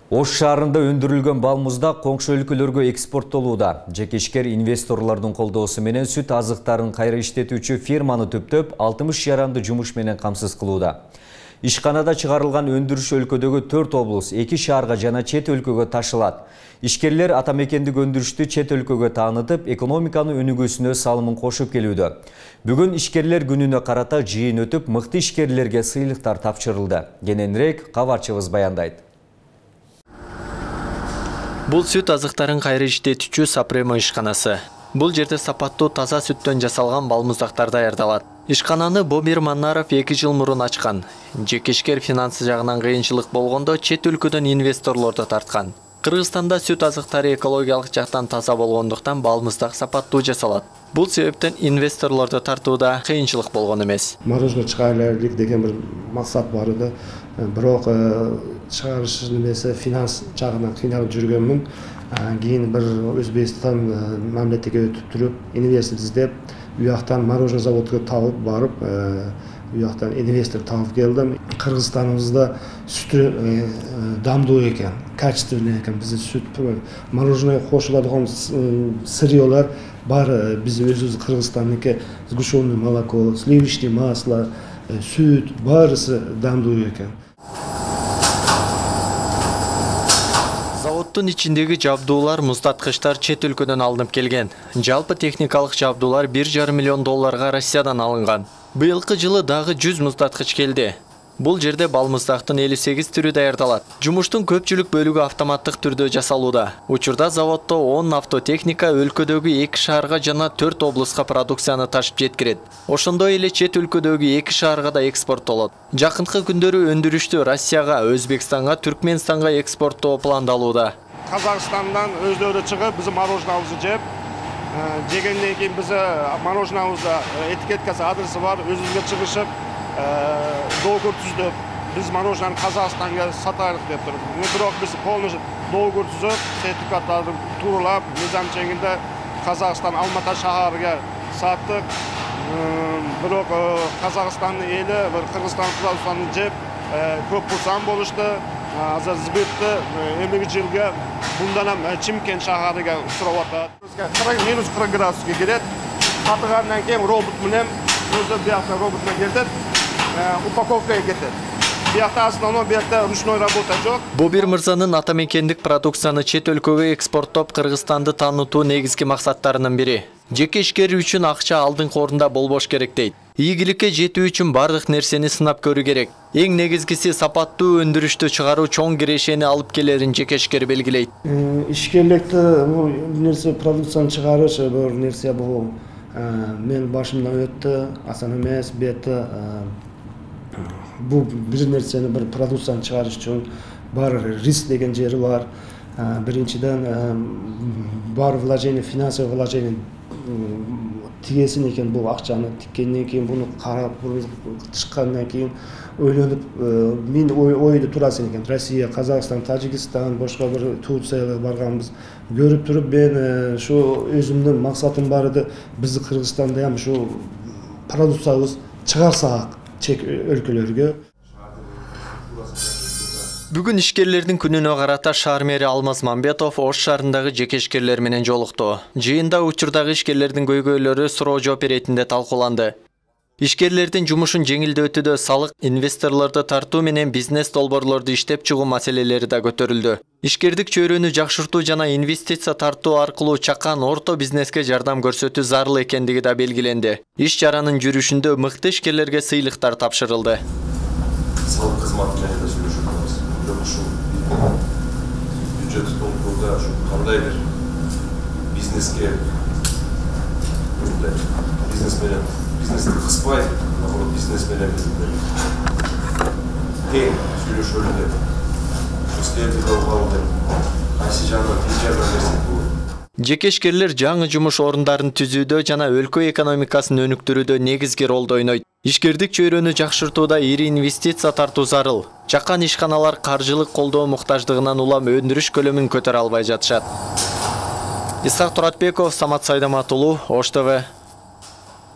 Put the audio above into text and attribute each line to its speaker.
Speaker 1: Ош шаарында өндүрүлгөн бал муздак коңшу өлкөлөргө экспорттолууда. Жекешкер инвесторлордун колдоосу менен сүт азыктарын кайра иштетүүчү фирманы түптөп 60 жаранды жумуш менен камсыз кылууда. Ишканада чыгарылган өндүрүш өлкөдөгү 4 облус, 2 шаарга жана чет өлкөгө ташылат. Ишкерлер атамекендик өндүрүштү чет өлкөгө таанытып, экономиканын өнүгүүсүнө салымын кошуп келүүдө. Бүгүн ишкерлер күнүнө карата жыйын өтүп, мыкты ишкерлерге сыйлыктар тапшырылды. Кененирээк кабарчыбыз баяндайт.
Speaker 2: Бул сүт азыктарын кайра иштетүүчү Сапремо ишканасы. Бул жерде сапаттуу таза сүттөн жасалган балмуздактар даярдалат. Ишкананы Бомир Маннаров 2 жыл мурун ачкан. Жекешкер финансы жагынан кыйынчылык болгондо чет өлкөдөн инвесторлорду тарткан. Кыргызстанда сүт азыктары экологиялык жактан таза болгондуктан балмуздак сапаттуу жасалат. Бул себептен инвесторлорду тартууда кыйынчылык болгон эмес.
Speaker 3: Мороженое чыгарайлык деген бир максат бар эди. Бирок чыгарыш немеси финанс жагынан кыйналып жүргөнмүн. Кийин бир Өзбекстан мамлекетке өтүп туруп, инвестор издеп, уяктан мороженое заводуна табып барып, уяктан инвестор табып келдим. Кыргызстаныбызда сүт дамдуу экен, качественный экен. Биздин сүт мороженое кошулат сырьёлар бар. Биз өзүбүз Кыргызстандыкы сгущенное молоко, сливочное масло, сүт баарысы дамдуу экен.
Speaker 2: Заводдун ичиндеги жабдуулар, муздаткычтар чет өлкөдөн алынып келген. Жалпы техникалык жабдуулар 1,5 миллион долларга Россиядан алынган. Быйылкы жылы дагы 100 муздаткыч келди. Бул жерде балмуздактын 58 түрү даярдалат. Жумуштун көпчүлүк бөлүгү автоматтык түрдө жасалууда. Учурда заводдо 10 автотехника өлкөдөгү 2 шаарга жана 4 облуска продукцияны ташып жеткирет. Ошондой эле чет өлкөдөгү 2 шаарга да экспорттолот. Жакынкы күндөрү өндүрүштү Россияга, Өзбекстанга, Түркмөнстанга экспорттоо пландалууда.
Speaker 4: Казакстандан өздөрү чыгып, биздин мороженабызды жеп, жегенден кийин биз мороженабызда этикеткасы, адреси бар, өзүбүзгө чыгышып, договор түздүк. Биз мороженаны Казакстанга сатайлык деп туруп. Бирок биз полностью договор түзүп, сертификаттарды тууралап, мыйзам чегинде Казакстан Алматы шаарына саттык. Бирок Казакстандын эли бир Кыргызстан продукцияны жеп, көп курсан болушту. Азыр сбытты эмеги жылга мындан Чимкент шаарына сурап атат. -40 градуска келет. Сатыгандан кийин робот менен өзү биякта робот менен келет. Упаковкага кетет. Биякта основной биякта ручной работа жок.
Speaker 2: Бомир мырзанын атамекендик продукцияны чет өлкөгө экспорттоп Кыргызстанды таанытуу негизги максаттарынын бири. Жеке ишкер үчүн акча алдыңкы орунда болбош керек дейт. Ийгиликке жетүү үчүн бардык нерсени сынап көрүү керек. Эң негизгиси сапаттуу өндүрүштү чыгаруу чоң кирешени алып келерин жеке ишкер белгилейт.
Speaker 3: Ишкерликте бул нерсе продукцияны чыгарыш бир нерсе бул мен башымдан өттү, асан эмес, бетти бул бир нерсени бир продукцияны чыгарыш үчүн бар риск деген жери бар. Биринчиден бар вложение, финансовый вложение тигесин экен бул акчаны тиккенден кийин буну карап чыккандан кийин ойлонуп мен ойду турасың экен. Россия, Казакстан, Тажикстан, башка бир Турцияга барганбыз. Көрүп туруп мен ушу өзүмдүн максатым бар эди. Биз Кыргызстанда ham ушу продукциябыз чыгарсак чек өлкөлөргө.
Speaker 2: Бүгүн ишкерлердин күнүнө карата шаар мэри Алмаз Мамбетов Ош шаарындагы жеке ишкерлер менен жолукту. Жыйында учурдагы ишкерлердин көйгөйлөрү суроо жооп иретинде талкууланды. Ишкерлердин жумушун жеңилдетүүдө салык, инвесторлорду тартуу менен бизнес долбоорлорду иштеп чыгуу маселелери да көтөрүлдү. Ишкердик чөйрөнү жакшыртуу жана инвестиция тартуу аркылуу чакан орто бизнеске жардам көрсөтүү зарыл экендиги да белгиленди. Иш чаранын жүрүшүндө мыкты ишкерлерге сыйлыктар тапшырылды.
Speaker 5: Салык кызматы менен да сүйлөшөбүз. Ушу бюджеттик толтурууда ушу кандай бир бизнеске бизнести кыспай, наоборот бизнес менен тең сүйлөшөлү деп, истерди долгалы деп, кайсы жагынан тең жагынан нерсе бул.
Speaker 2: Жеке ишкерлер жаңы жумуш орундарын түзүүдө жана өлкө экономикасын өнүктүрүүдө негизги ролду ойнойт. Ишкердик чөйрөнү жакшыртууда ири инвестиция тартуу зарыл. Чакан ишканалар каржылык колдоо муктаждыгынан улам өндүрүш көлөмүн көтөрө албай жатышат. Исак Туратбеков, Самат Сайдамат уулу, Ош ТВ.